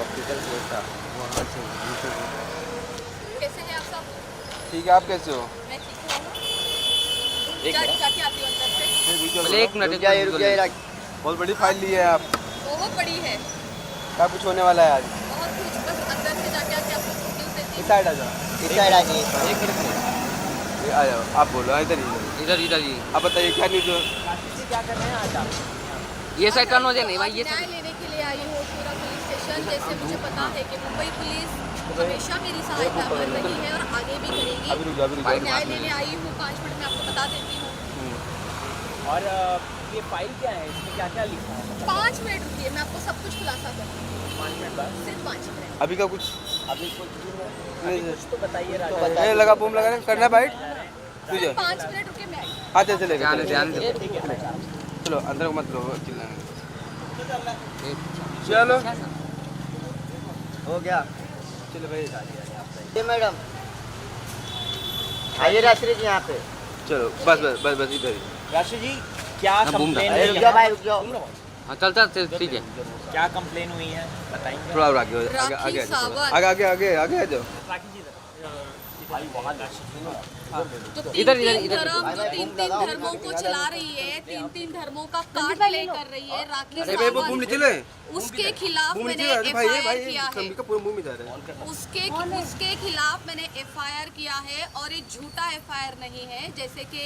Hospital गया था वहाँ से। कैसे हैं आप सब? ठीक है, आप कैसे हो? मैं ठीक हूँ। एक मिनट। जाके आती हूँ अंदर से। एक मिनट, रुक जाइए। बहुत बड़ी फाइल ली है आप। बहुत बड़ी है, क्या कुछ होने वाला है आज? बहुत कुछ। बस अंदर से जाके आके आपको डिटेल्स देती इस हूँ। साइड आ जाओ। इस साइड आ जाइए। एक मिनट आ जाओ, आप बोलो। इधर ही इधर इधर ही आप बताइए क्या न्यूज़ हो? क्या कर रहे हैं आज आप? ये साइड टर्न हो जाए नहीं भाई, ये न्याय लेने के लिए आई हूँ पूरा पुलिस स्टेशन। जैसे मुझे पता है कि मुंबई पुलिस हमेशा मेरी सहायता कर रही है और आगे भी करेगी। अभी रुक जाओ, अभी रुक जाओ। न्याय लेने आई हूँ, 5 मिनट में आपको बता देती हूँ। और ये फाइल क्या है, इसमें क्या क्या लिखा है? 5 मिनट रुकिए, मैं आपको सब कुछ खुलासा करूँगी। 5 मिनट बाद सिर्फ 5 मिनट। अभी का कुछ अभी कुछ नहीं कुछ तो बताइए राजा। नहीं लगा, बूम लगा करना बाइट। सिर्फ 5 मिनट रुके, मैं आई। हाँ चले ध्यान ध्यान दे। चलो अंदर मत लो, चिल्लाने। चलो हो गया। चलो भाई, ये मैडम आइए राष्ट्रीय जी यहाँ पे। चलो बस बस बस बस इधर ही। राष्ट्रीय जी क्या हाँ, बूम कंप्लेन रहा। हुई रुक है? जाओ भाई, रुक जाओ। हाँ चल चल ठीक है। क्या कंप्लेन हुई है बताएंगे? थोड़ा और आगे आगे राखी आगे आ जाओ, सावंत। आगे आगे आगे आगे आ जाओ। भाई वहाँ जो इधर, तीन इधर। धर्म जो तीन धर्मों को चला रही है, तीन धर्मों का कार्ड प्ले कर रही है राखी अरे भाई वो बूम सावंत, नीचे ले, उसके खिलाफ बूम नीचे मैंने ले। भाई एफआईआर भाई किया है। समी का पूरा मुंह में जा रहा है। उसके खिलाफ मैंने एफआईआर किया है और ये झूठा एफआईआर नहीं है। जैसे कि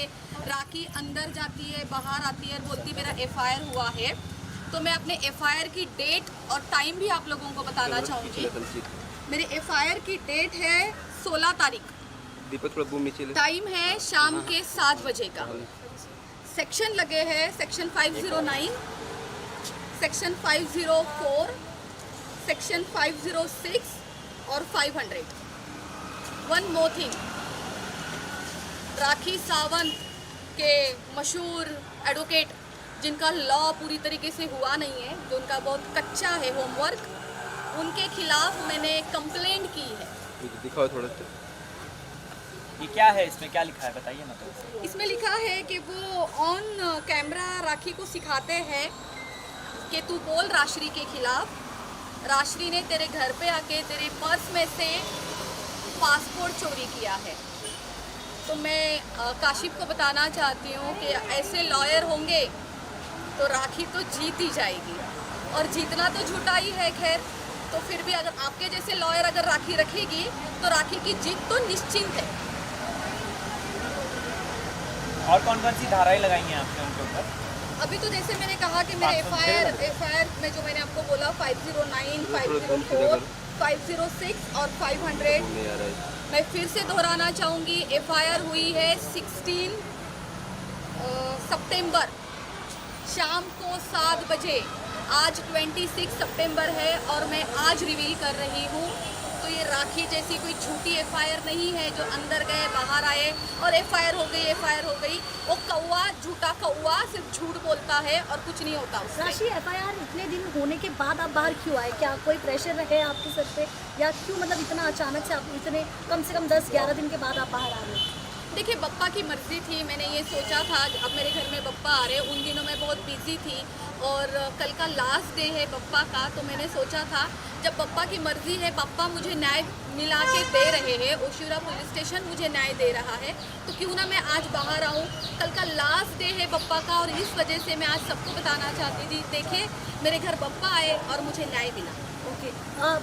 राखी अंदर जाती है, बाहर आती है, बोलती मेरा एफआईआर हुआ है। तो मैं अपने एफआईआर की डेट और टाइम भी आप लोगों को बताना चाहूँगी। मेरे एफआईआर की डेट है 16 तारीख, दीपक थोड़ा बूम नीचे ले। टाइम है शाम के 7 बजे का। सेक्शन लगे हैं सेक्शन 509, सेक्शन 504, सेक्शन 506 और 500। One more thing, Rakhi Sawant के मशहूर एडवोकेट जिनका लॉ पूरी तरीके से हुआ नहीं है, जो उनका बहुत कच्चा है होमवर्क, उनके खिलाफ मैंने कंप्लेंट की है। दिखाओ थोड़ा सा। ये क्या है, इसमें क्या लिखा है बताइए ना तो। इसमें लिखा है कि वो ऑन कैमरा राखी को सिखाते हैं कि तू बोल राश्री के खिलाफ। राश्री ने तेरे घर पे आके तेरे पर्स में से पासपोर्ट चोरी किया है। तो मैं काशिफ को बताना चाहती हूँ कि ऐसे लॉयर होंगे तो राखी तो जीत ही जाएगी, और जीतना तो झूठा ही है। खैर, तो फिर भी अगर आपके जैसे लॉयर अगर राखी रखेगी तो राखी की जीत तो निश्चिंत है। और कौन कौन सी धाराएं लगाई हैं आपने उनके ऊपर? अभी तो जैसे मैंने कहा कि मेरे एफआईआर में जो मैंने आपको बोला 509, 504, 506 और 500, मैं फिर से दोहराना चाहूँगी। एफआईआर हुई है 16 सितंबर शाम को 7 बजे। आज 26 सितंबर है और मैं आज रिवील कर रही हूँ। तो ये राखी जैसी कोई झूठी एफआईआर नहीं है जो अंदर गए बाहर आए और एफआईआर हो गई, एफआईआर हो गई। वो कौवा, झूठा कौवा सिर्फ झूठ बोलता है और कुछ नहीं होता उससे। राशि एफआईआर इतने दिन होने के बाद आप बाहर क्यों आए? क्या कोई प्रेशर है आपके सर पे, या क्यों मतलब इतना अचानक से आप इतने कम से कम 10-11 दिन के बाद आप बाहर आ रहे हो? देखिए, बप्पा की मर्ज़ी थी। मैंने ये सोचा था अब मेरे घर में बप्पा आ रहे, उन दिनों मैं बहुत बिजी थी और कल का लास्ट डे है बप्पा का। तो मैंने सोचा था जब बप्पा की मर्ज़ी है, बप्पा मुझे न्याय मिला के दे रहे हैं, ओशिवरा पुलिस स्टेशन मुझे न्याय दे रहा है, तो क्यों ना मैं आज बाहर आऊँ। कल का लास्ट डे है बप्पा का और इस वजह से मैं आज सबको बताना चाहती थी, देखिए मेरे घर बप्पा आए और मुझे न्याय मिला। ओके,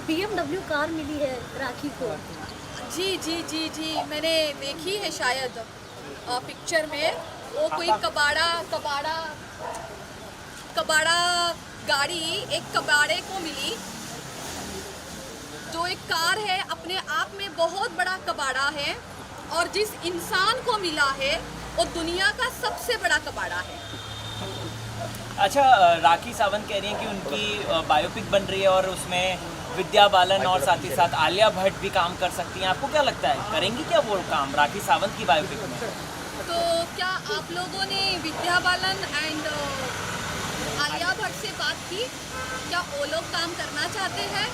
BMW कार मिली है राखी को। जी जी जी जी, मैंने देखी है शायद पिक्चर में। वो कोई कबाड़ा गाड़ी एक कबाड़े को मिली, जो एक कार है अपने आप में बहुत बड़ा कबाड़ा है, और जिस इंसान को मिला है वो दुनिया का सबसे बड़ा कबाड़ा है। अच्छा, राखी सावंत कह रही हैं कि उनकी बायोपिक बन रही है और उसमें विद्या बालन और साथ ही साथ आलिया भट्ट भी काम कर सकती हैं। आपको क्या लगता है, करेंगी क्या वो काम राखी सावंत की बायोपिक में? तो क्या आप लोगों ने विद्या बालन एंड आलिया भट्ट से बात की? क्या वो लोग काम करना चाहते हैं?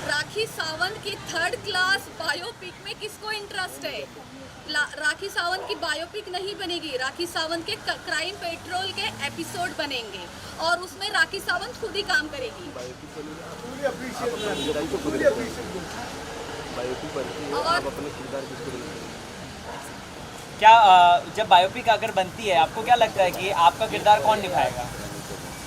राखी सावंत की थर्ड क्लास बायोपिक में किसको इंटरेस्ट है? राखी सावंत की बायोपिक नहीं बनेगी, राखी सावंत के क्राइम पेट्रोल के एपिसोड बनेंगे और उसमें राखी सावंत खुद ही काम करेगी। और क्या जब बायोपिक अगर बनती है आपको क्या लगता है कि आपका किरदार कौन निभाएगा?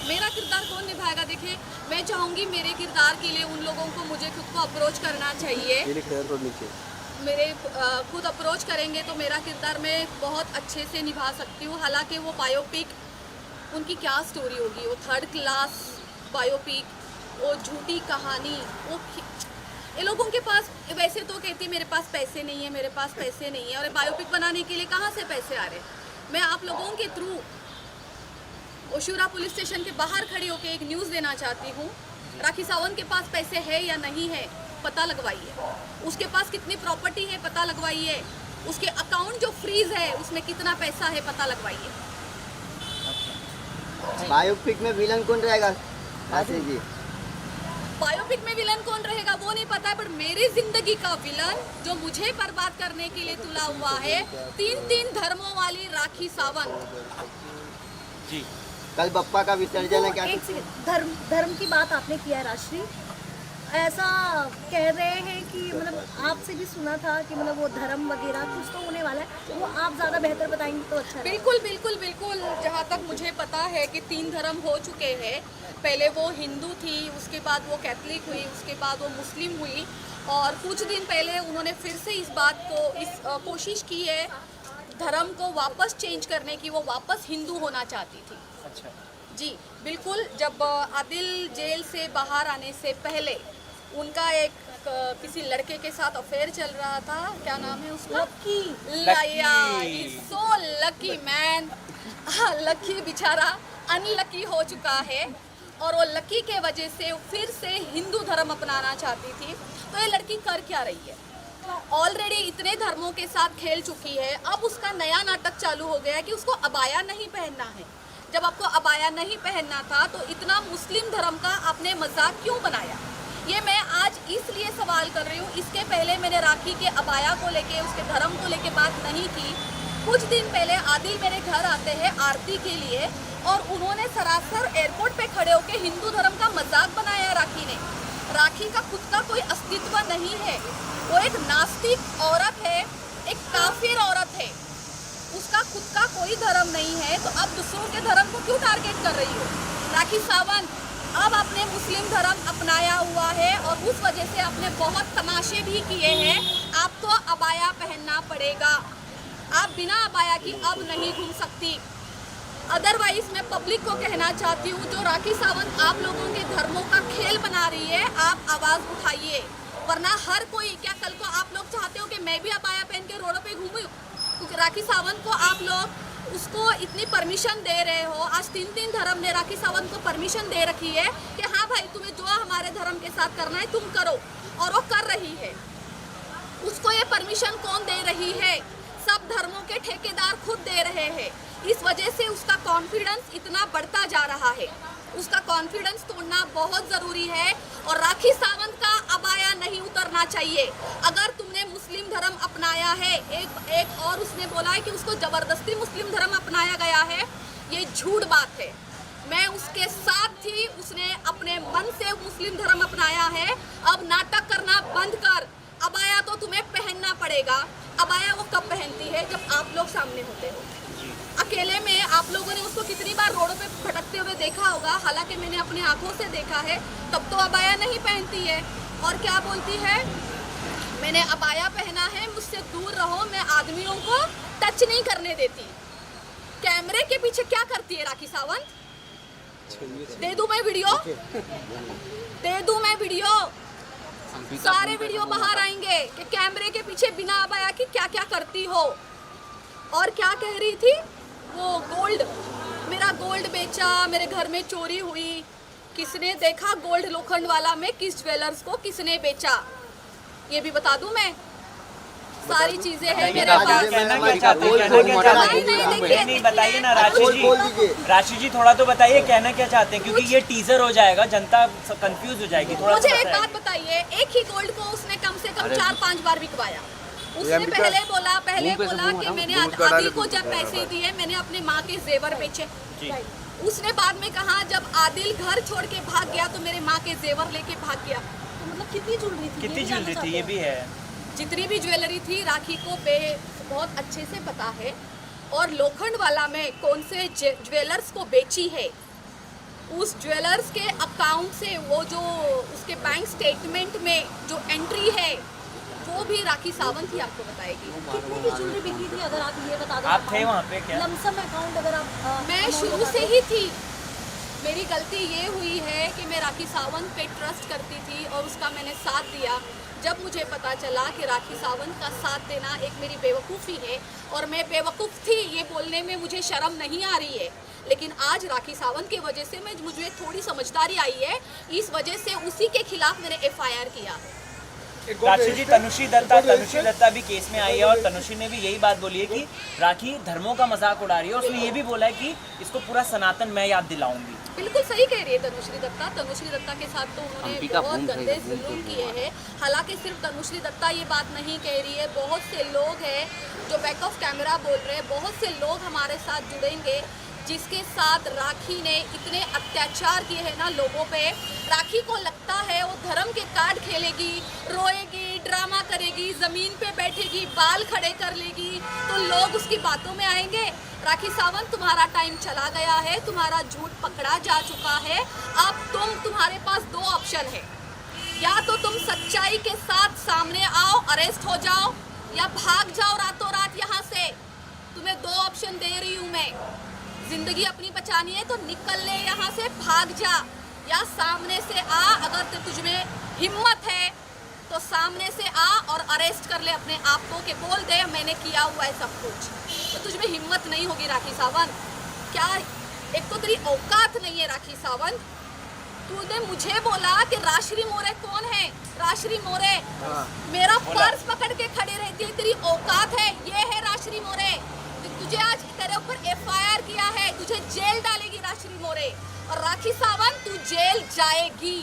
मेरा किरदार कौन निभाएगा? देखिए, मैं चाहूँगी मेरे किरदार के लिए उन लोगों को मुझे खुद को अप्रोच करना चाहिए। मेरे खुद अप्रोच करेंगे तो मेरा किरदार मैं बहुत अच्छे से निभा सकती हूँ। हालांकि वो बायोपिक, उनकी क्या स्टोरी होगी, वो थर्ड क्लास बायोपिक, वो झूठी कहानी, वो ये लोगों के पास वैसे तो कहती मेरे पास पैसे नहीं है, मेरे पास पैसे नहीं है, और बायोपिक बनाने के लिए कहाँ से पैसे आ रहे? मैं आप लोगों के थ्रू ओशुरा पुलिस स्टेशन के बाहर खड़ी होकर एक न्यूज़ देना चाहती हूँ। राखी सावंत के पास पैसे है या नहीं है पता लगवाइए, उसके पास कितनी प्रॉपर्टी है पता लगवाइए, उसके अकाउंट जो फ्रीज है उसमें कितना पैसा है पता लगवाइए। बायोपिक में विलन कौन रहेगा राशि जी? बायोपिक में विलन कौन रहेगा वो नहीं पता है, पर मेरी जिंदगी का विलन जो मुझे बर्बाद करने के लिए तुला हुआ है, 3 धर्मों वाली राखी सावंत जी। कल बप्पा का विसर्जन है, क्या एक सेकंड, धर्म की बात आपने किया है राशि, ऐसा कह रहे हैं कि मतलब आपसे भी सुना था कि मतलब वो धर्म वगैरह कुछ तो होने वाला है, वो आप ज़्यादा बेहतर बताएंगे तो अच्छा है। बिल्कुल बिल्कुल बिल्कुल, जहाँ तक मुझे पता है कि 3 धर्म हो चुके हैं। पहले वो हिंदू थी, उसके बाद वो कैथलिक हुई, उसके बाद वो मुस्लिम हुई, और कुछ दिन पहले उन्होंने फिर से इस बात को कोशिश की है धर्म को वापस चेंज करने की, वो वापस हिंदू होना चाहती थी। अच्छा जी बिल्कुल। जब आदिल जेल से बाहर आने से पहले उनका एक किसी लड़के के साथ अफेयर चल रहा था, क्या नाम है उसका? Lucky. So lucky man. Lucky बेचारा अनलकी हो चुका है, और वो लकी के वजह से फिर से हिंदू धर्म अपनाना चाहती थी। तो ये लड़की कर क्या रही है? ऑलरेडी इतने धर्मों के साथ खेल चुकी है, अब उसका नया नाटक चालू हो गया है कि उसको अबाया नहीं पहनना है। जब आपको अबाया नहीं पहनना था तो इतना मुस्लिम धर्म का आपने मजाक क्यों बनाया? ये मैं आज इसलिए सवाल कर रही हूँ। इसके पहले मैंने राखी के अबाया को लेके, उसके धर्म को लेके बात नहीं की। कुछ दिन पहले आदिल मेरे घर आते हैं आरती के लिए, और उन्होंने सरासर एयरपोर्ट पे खड़े होकर हिंदू धर्म का मजाक बनाया राखी ने। राखी का खुद का कोई अस्तित्व नहीं है, वो एक नास्तिक औरत है, एक काफिर औरत है, उसका खुद का कोई धर्म नहीं है। तो अब दूसरों के धर्म को क्यों टारगेट कर रही हो? राखी सावंत, अब आपने मुस्लिम धर्म अपनाया हुआ है और उस वजह से आपने बहुत तमाशे भी किए हैं। आपको अबाया पहनना पड़ेगा, आप बिना अबाया की अब नहीं घूम सकती। अदरवाइज मैं पब्लिक को कहना चाहती हूँ, जो राखी सावंत आप लोगों के धर्मों का खेल बना रही है, आप आवाज़ उठाइए, वरना हर कोई, क्या कल को आप लोग चाहते हो कि मैं भी अबाया पहन के रोडों पे घूमूं? क्योंकि राखी सावंत को आप लोग उसको इतनी परमिशन दे रहे हो। आज 3 धर्म ने राखी सावंत को परमिशन दे रखी है कि हाँ भाई, तुम्हें जो हमारे धर्म के साथ करना है तुम करो, और वो कर रही है। उसको ये परमिशन कौन दे रही है? सब धर्मों के ठेकेदार खुद दे रहे हैं। इस वजह से उसका कॉन्फिडेंस इतना बढ़ता जा रहा है। उसका कॉन्फिडेंस तोड़ना बहुत ज़रूरी है, और राखी सावंत का अबाया नहीं उतरना चाहिए। अगर तुमने मुस्लिम धर्म अपनाया है, एक और उसने बोला है कि उसको ज़बरदस्ती मुस्लिम धर्म अपनाया गया है, ये झूठ बात है। मैं उसके साथ थी, उसने अपने मन से मुस्लिम धर्म अपनाया है। अब नाटक करना बंद कर, अबाया तो तुम्हें पहनना पड़ेगा। अबाया वो कब पहनती है? जब आप लोग सामने होते हो। अकेले में आप लोगों ने उसको कितनी बार रोडों पे भटकते हुए देखा होगा, हालांकि मैंने अपनी आंखों से देखा है, तब तो अबाया नहीं पहनती है। और क्या बोलती है? मैंने अबाया पहना है, मुझसे दूर रहो, मैं आदमियों को टच नहीं करने देती। कैमरे के पीछे क्या करती है राखी सावंत? दे दूं मैं वीडियो? दे दूं मैं वीडियो? सारे वीडियो बाहर आएंगे कि कैमरे के पीछे बिना अबाया की क्या क्या करती हो। और क्या कह रही थी वो? गोल्ड, मेरा गोल्ड बेचा, मेरे घर में चोरी हुई। किसने देखा गोल्ड लोखंड वाला में किस ज्वेलर्स को किसने बेचा? ये भी बता दूं मैं। सारी चीजें हैं बताइए मेरे ना, पास। कहना क्या चाहते हैं, कहना क्या चाहते हैं? नहीं, नहीं बताइए ना राशि बोल जी, दीजिए। राशि जी थोड़ा तो बताइए कहना क्या चाहते हैं, क्योंकि ये टीजर हो जाएगा, जनता कंफ्यूज हो जाएगी, थोड़ा मुझे सा एक बताइए। बात बताइए, एक ही गोल्ड को उसने कम से कम 4-5 बार बिकवाया। उसने अभी तक- पहले बोला मुंह कि मैंने मुंह पे आदिल को डाले जब पैसे दिए मैंने अपने माँ के जेवर बेचे। जी। उसने बाद में कहा जब आदिल घर छोड़ के भाग गया तो मेरे माँ के जेवर लेके भाग गया। तो मतलब कितनी ज्वेलरी थी, कितनी ये जानना ज्वेलरी थी चाहते ये हैं। भी है। जितनी भी ज्वेलरी थी राखी को बहुत अच्छे से पता है, और लोखंड वाला में कौन से ज्वेलर्स को बेची है, उस ज्वेलर्स के अकाउंट से वो जो उसके बैंक स्टेटमेंट में जो एंट्री है वो भी राखी सावंत ही आपको बताएगी। कितने की ज्वेलरी बिकी थी अगर आप ये बता दो। आप थे वहाँ पे क्या? लमसम अकाउंट अगर आप मैं amount शुरू बता से दो। ही थी। मेरी गलती ये हुई है कि मैं राखी सावंत पे ट्रस्ट करती थी और उसका मैंने साथ दिया। जब मुझे पता चला कि राखी सावंत का साथ देना एक मेरी बेवकूफ़ी है और मैं बेवकूफ़ थी, ये बोलने में मुझे शर्म नहीं आ रही है, लेकिन आज राखी सावंत की वजह से मुझे थोड़ी समझदारी आई है, इस वजह से उसी के खिलाफ मैंने FIR किया। राशि जी, तनुश्री दत्ता भी केस में आई है और तनुश्री ने भी यही बात बोली है कि राखी धर्मों का मजाक उड़ा रही है, और उसने ये भी बोला है कि इसको पूरा सनातन मैं याद दिलाऊंगी। बिल्कुल सही कह रही है तनुश्री दत्ता। तनुश्री दत्ता के साथ तो उन्होंने अंबिका बहुत बूम गंदे सही, जुल्म किए हैं। हालांकि सिर्फ तनुश्री दत्ता ये बात नहीं कह रही है, बहुत से लोग हैं जो बैक ऑफ कैमरा बोल रहे हैं, बहुत से लोग हमारे साथ जुड़ेंगे जिसके साथ राखी ने इतने अत्याचार किए हैं ना लोगों पे। राखी को लगता है वो धर्म के कार्ड खेलेगी, रोएगी, ड्रामा करेगी, ज़मीन पे बैठेगी, बाल खड़े कर लेगी तो लोग उसकी बातों में आएंगे। राखी सावंत, तुम्हारा टाइम चला गया है, तुम्हारा झूठ पकड़ा जा चुका है। अब तुम्हारे पास 2 ऑप्शन है, या तो तुम सच्चाई के साथ सामने आओ, अरेस्ट हो जाओ, या भाग जाओ रातों रात यहाँ से। तुम्हें 2 ऑप्शन दे रही हूँ मैं। जिंदगी अपनी बचानी है तो निकल ले यहाँ से, भाग जा, या सामने से आ। अगर तुझमें हिम्मत है तो सामने से आ और अरेस्ट कर ले अपने आप को कि बोल दे मैंने किया हुआ है सब कुछ। तो तुझमें हिम्मत नहीं होगी राखी सावंत। क्या एक तो तेरी औकात नहीं है राखी सावंत। तूने मुझे बोला कि राश्री मोरे कौन है? राश्री मोरे मेरा पर्स पकड़ के खड़े रहती है, तेरी औकात है? ये है राश्री मोरे। तुझे आज तेरे ऊपर FIR किया है, तुझे जेल डालेगी राश्री मोरे। और राखी सावंत तू जेल जाएगी।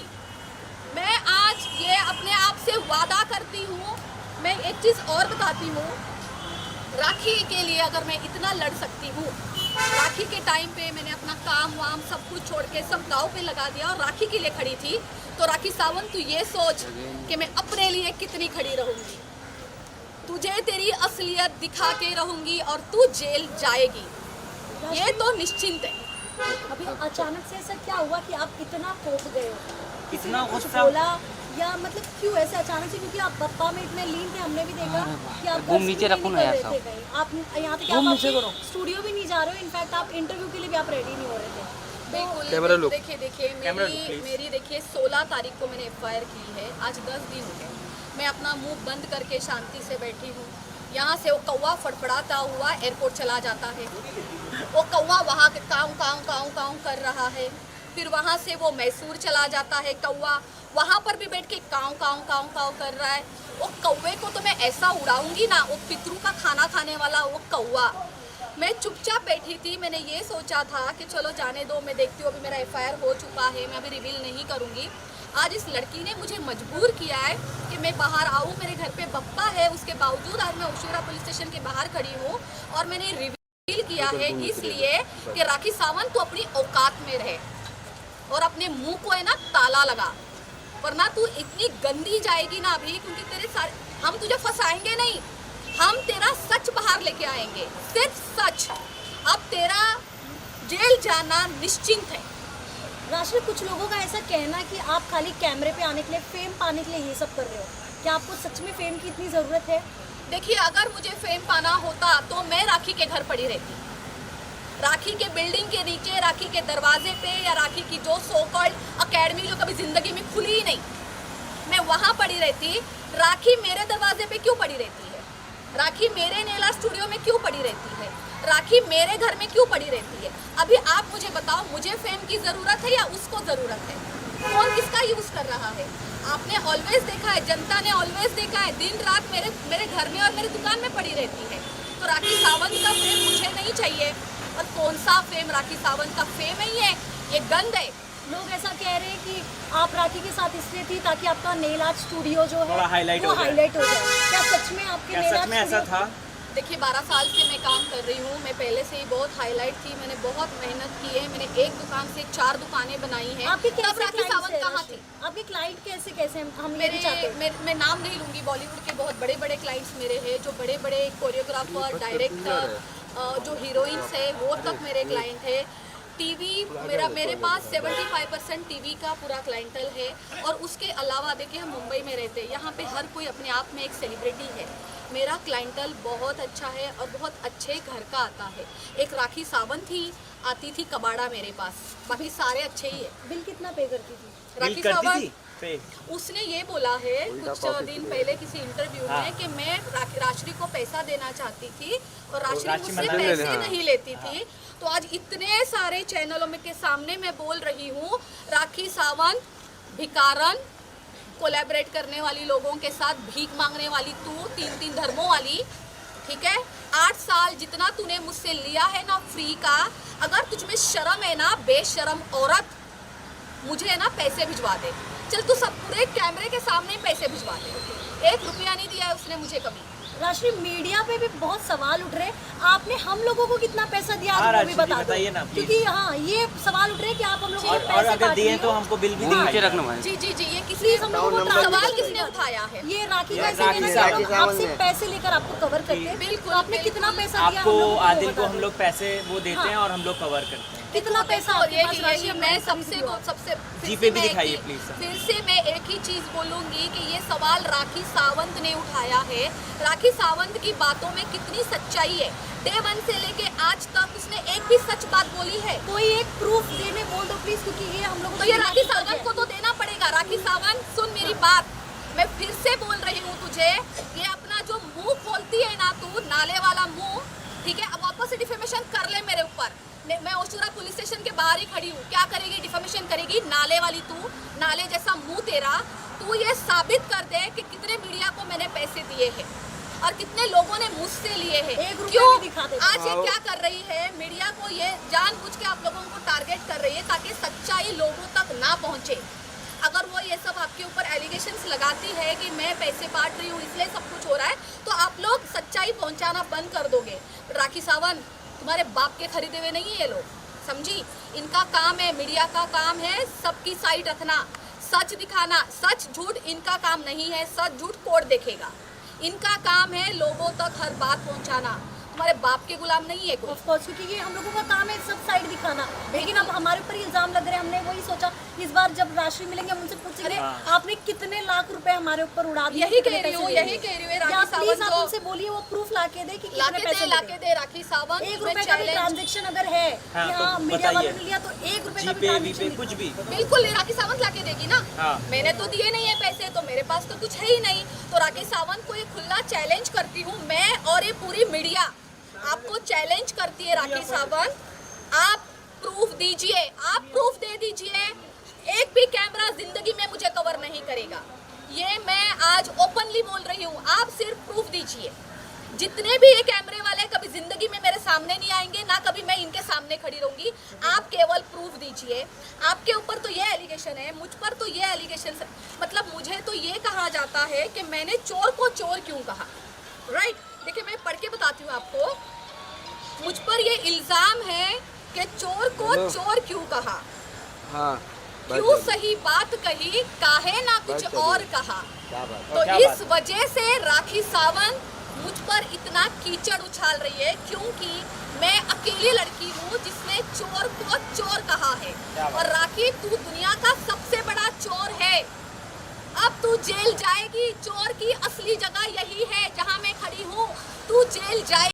मैं आज ये अपने आप से वादा करती हूँ। मैं एक चीज़ और बताती हूँ, राखी के लिए अगर मैं इतना लड़ सकती हूँ, राखी के टाइम पे मैंने अपना काम वाम सब कुछ छोड़ के सब दाव पे लगा दिया और राखी के लिए खड़ी थी, तो राखी सावंत तू ये सोच कि मैं अपने लिए कितनी खड़ी रहूँगी। तुझे तेरी असलियत दिखा के रहूँगी और तू जेल जाएगी, ये तो निश्चिंत है। अभी अचानक से ऐसा क्या हुआ कि आप इतना खौफ गए हो? किसी इतना ने कुछ गुस्सा? बोला या मतलब क्यों ऐसे अचानक से? क्योंकि आप बप्पा में इतने लीन थे, हमने भी देखा कि आप वो घर से नीचे भी रखो नहीं ना यार निकल रहे थे कहीं। आप यहाँ तक कि आप स्टूडियो भी नहीं जा रहे हो, इनफैक्ट आप इंटरव्यू के लिए भी आप रेडी नहीं हो रहे थे। कैमरा लो। देखिए कैमरा लो, प्लीज। मेरी देखिए 16 तारीख को मैंने FIR की है, आज 10 दिन हो गए। मैं अपना मुंह बंद करके शांति से बैठी हूँ। यहाँ से वो कौवा फड़फड़ाता हुआ एयरपोर्ट चला जाता है, वो कौवा वहाँ के काऊ काऊ काऊ काऊ कर रहा है। फिर वहाँ से वो मैसूर चला जाता है कौवा, वहाँ पर भी बैठ के काऊ काऊ काऊ काऊ कर रहा है। वो कौवे को तो मैं ऐसा उड़ाऊंगी ना, वो पितरों का खाना खाने वाला वो कौवा। मैं चुपचाप बैठी थी, मैंने ये सोचा था कि चलो जाने दो, मैं देखती हूँ अभी मेरा FIR हो चुका है, मैं अभी रिवील नहीं करूँगी। आज इस लड़की ने मुझे मजबूर किया है कि मैं बाहर आऊँ। मेरे घर पे बप्पा है, उसके बावजूद आज मैं ओशिवरा पुलिस स्टेशन के बाहर खड़ी हूँ और मैंने रिवील किया है इसलिए कि राखी सावंत तू अपनी औकात में रहे और अपने मुंह को है ना ताला लगा, वरना तू इतनी गंदी जाएगी ना अभी, क्योंकि तेरे सारे हम तुझे फंसाएंगे नहीं, हम तेरा सच बाहर लेके आएंगे, सिर्फ सच। अब तेरा जेल जाना निश्चिंत है। राशि, कुछ लोगों का ऐसा कहना है कि आप खाली कैमरे पे आने के लिए, फेम पाने के लिए ये सब कर रहे हो। क्या आपको सच में फेम की इतनी ज़रूरत है? देखिए, अगर मुझे फेम पाना होता तो मैं राखी के घर पड़ी रहती, राखी के बिल्डिंग के नीचे, राखी के दरवाजे पे, या राखी की जो सो कॉल्ड अकेडमी जो कभी ज़िंदगी में खुली ही नहीं, मैं वहाँ पड़ी रहती। राखी मेरे दरवाजे पे क्यों पड़ी रहती है? राखी मेरे नेला स्टूडियो में क्यों पड़ी रहती है? राखी मेरे घर में क्यों पड़ी रहती है? अभी आप मुझे बताओ, मुझे फेम की ज़रूरत है या उसको ज़रूरत है? कौन किसका यूज कर रहा है। आपने ऑलवेज देखा है, जनता ने ऑलवेज देखा है, दिन रात मेरे घर में और मेरी दुकान में पड़ी रहती है। तो राखी सावंत का फेम मुझे नहीं चाहिए। और कौन सा फेम? राखी सावंत का फेम ही है, ये गंद है। लोग ऐसा कह रहे हैं कि आप राखी के साथ इसलिए थी ताकि आपका नेल आर्ट स्टूडियो जो है थोड़ा highlight वो हो जाए। हाईलाइट हो जाए। क्या सच में आपके क्या नेल सच आर्ट में ऐसा स्टूडियो- था? देखिए 12 साल से मैं काम कर रही हूँ। मैं पहले से ही बहुत हाईलाइट थी, मैंने बहुत मेहनत की है। मैंने एक दुकान से 4 दुकानें बनाई हैं। आपके तब कैसे राखी क्लाइंट्स सावंत हैं कहाँ राशि? थी? आपके क्लाइंट कैसे हम मेरे लेना चाहते हैं। मैं नाम नहीं लूँगी, बॉलीवुड के बहुत बड़े बड़े क्लाइंट्स मेरे हैं, जो बड़े बड़े कोरियोग्राफर, डायरेक्टर, जो हीरोइंस है, वो तक मेरे क्लाइंट है। टीवी मेरे पास 75% टीवी का पूरा क्लाइंटल है। और उसके अलावा देखिए हम मुंबई में रहते हैं, यहाँ पे हर कोई अपने आप में एक सेलिब्रिटी है। मेरा क्लाइंटल बहुत अच्छा है और बहुत अच्छे घर का आता है। एक राखी सावंत ही आती थी कबाड़ा मेरे पास, बाकी सारे अच्छे ही है। बिल कितना पे करती थी? राखी बिल करती सावंत थी पे? उसने ये बोला है कुछ दिन पहले किसी इंटरव्यू हाँ। में कि मैं राशि को पैसा देना चाहती थी और राशि राशि मुझसे मतलब पैसे हाँ। नहीं लेती थी। तो आज इतने सारे चैनलों में के सामने मैं बोल रही हूँ, राखी सावंत भिकारन, कोलैबोरेट करने वाली लोगों के साथ भीख मांगने वाली तू, 3 धर्मों वाली, ठीक है। 8 साल जितना तूने मुझसे लिया है ना फ्री का, अगर तुझ में शर्म है ना, बेशरम औरत, मुझे है ना पैसे भिजवा दे। चल तू सब पूरे कैमरे के सामने पैसे भिजवा दे। 1 रुपया नहीं दिया है उसने मुझे कभी। राशि मीडिया पे भी बहुत सवाल उठ रहे हैं, आपने हम लोगों को कितना पैसा दिया हाँ, आप वो राशि भी जी, बता दो। बताइए ना, प्लीज। क्योंकि हाँ ये सवाल उठ रहे हैं कि आप हम लोगों को और पैसे अगर काट दिए रही तो हो। हमको बिल भी नीचे दिखाइए। रखना भाई। जी ये किसी प्लीज हम लोगों को नंबर सवाल बताइए। किसने उठाया है? ये राखी ये का राखी ऐसे सावंत लोग सावंत आपसे ने। पैसे लेकर आपको कवर करते हैं। बिल्कुल, तो आपने कितना बिल्कुल। पैसा दिया हम आपको लोगों को आदिल बता को दो। हम लोग पैसे वो देते हैं और हम लोग कवर करते हैं। कितना पैसा और आपके पास राशि यही हम मैं लोग खरीद सबसे रही हो? सबसे जी फिर पे से भी मैं दिखाइए, एक ही- प्लीज। फिर से मैं एक ही चीज बोलूंगी कि ये सवाल राखी सावंत ने उठाया है। राखी सावंत की बातों में कितनी सच्चाई है? डे 1 से लेके आज तक उसने एक भी सच बात बोली है? कोई एक प्रूफ देने बोल दो प्लीज, क्योंकि ये हम लोगों तो ये राखी सावंत को तो देना पड़ेगा। राखी सावंत सुन मेरी बात, मैं फिर से बोल रही हूँ तुझे, ये अपना जो मुंह खोलती है ना तू, नाले वाला मुंह, ठीक है। अब वापस से डिफेमेशन कर ले मेरे ऊपर। मैं ओशुरा पुलिस स्टेशन के बाहर ही खड़ी हूँ। क्या करेगी? डिफेमेशन करेगी। नाले वाली तू, नाले जैसा मुंह तेरा। तू ये साबित कर दे कि कितने मीडिया को मैंने पैसे दिए हैं और कितने लोगों ने मुझसे लिए हैं। 1 रुपया क्यों? भी दिखा दे। आज ये क्या कर रही है? मीडिया को ये जानबूझ के आप लोगों को टारगेट कर रही है ताकि सच्चाई लोगों तक ना पहुंचे। अगर वो ये सब आपके ऊपर एलिगेशंस लगाती है कि मैं पैसे बांट रही हूँ इसलिए सब कुछ हो रहा है, तो आप लोग सच्चाई पहुंचाना बंद कर दोगे। राखी सावंत तुम्हारे बाप के खरीदे हुए नहीं है ये लोग, समझी? इनका काम है, मीडिया का काम है सबकी साइड रखना, सच दिखाना। सच झूठ इनका काम नहीं है, सच झूठ कोर्ट देखेगा। इनका काम है लोगों तक हर बात पहुंचाना। तुम्हारे बाप के गुलाम नहीं है कोई। ऑफ कोर्स, क्योंकि ये हम लोगों का काम है सब साइड दिखाना। लेकिन अब हमारे ऊपर इल्जाम लग रहे हैं। हमने वही सोचा इस बार जब राशि मिलेंगे हम उनसे पूछेंगे आपने कितने लाख रुपए हमारे ऊपर उड़ा दिए। यही कितने कह रही पैसे हूँ, दिए? यही कह रही हूँ। या राखी प्लीज सावंत आप को उनसे बोलिए वो प्रूफ लाके दे कि कितने लाके पैसे दे दे। राखी सावंत 1 तुम्हें रुपए का भी challenge- ट्रांजेक्शन अगर है हाँ, कि तो हाँ मीडिया वालों बताइए। ने लिया तो 1 रुपए का भी जीपे वीपे ट्रांजेक्शन कुछ भी। बिल्कुल राखी सावंत लाके देगी ना। हाँ। मैंने तो दिए नहीं है पैसे, तो मेरे पास तो कुछ है ही नहीं। तो राखी सावंत को ये खुला चैलेंज करती हूँ मैं, और ये पूरी मीडिया आपको चैलेंज करती है। राखी सावंत आप प्रूफ दीजिए, आप प्रूफ दे दीजिए। एक भी कैमरा जिंदगी में मुझे कवर नहीं करेगा, ये मैं आज ओपनली बोल रही हूँ। आप सिर्फ प्रूफ दीजिए। जितने भी ये कैमरे वाले कभी जिंदगी में मेरे सामने नहीं आएंगे, ना कभी मैं इनके सामने खड़ी रहूंगी। आप केवल प्रूफ दीजिए। आपके ऊपर तो ये एलिगेशन है, मुझ पर तो ये एलिगेशन, मतलब मुझे तो ये कहा जाता है कि मैंने चोर को चोर क्यों कहा। राइट, देखिए मैं पढ़ के बताती हूँ आपको। मुझ पर ये इल्जाम है कि चोर को चोर क्यों कहा, हाँ क्यों सही बात कही, काहे ना कुछ बात और करिए। कहा। क्या बात तो क्या इस बात? वजह से राखी सावंत मुझ पर इतना कीचड़ उछाल रही है, क्योंकि मैं अकेली लड़की हूँ जिसने चोर को चोर कहा है। क्या बात? और राखी तू दुनिया का सबसे बड़ा चोर है। अब तू जेल जाएगी। चोर की असली जगह यही है जहाँ मैं खड़ी हूँ। तू जेल जाएगी।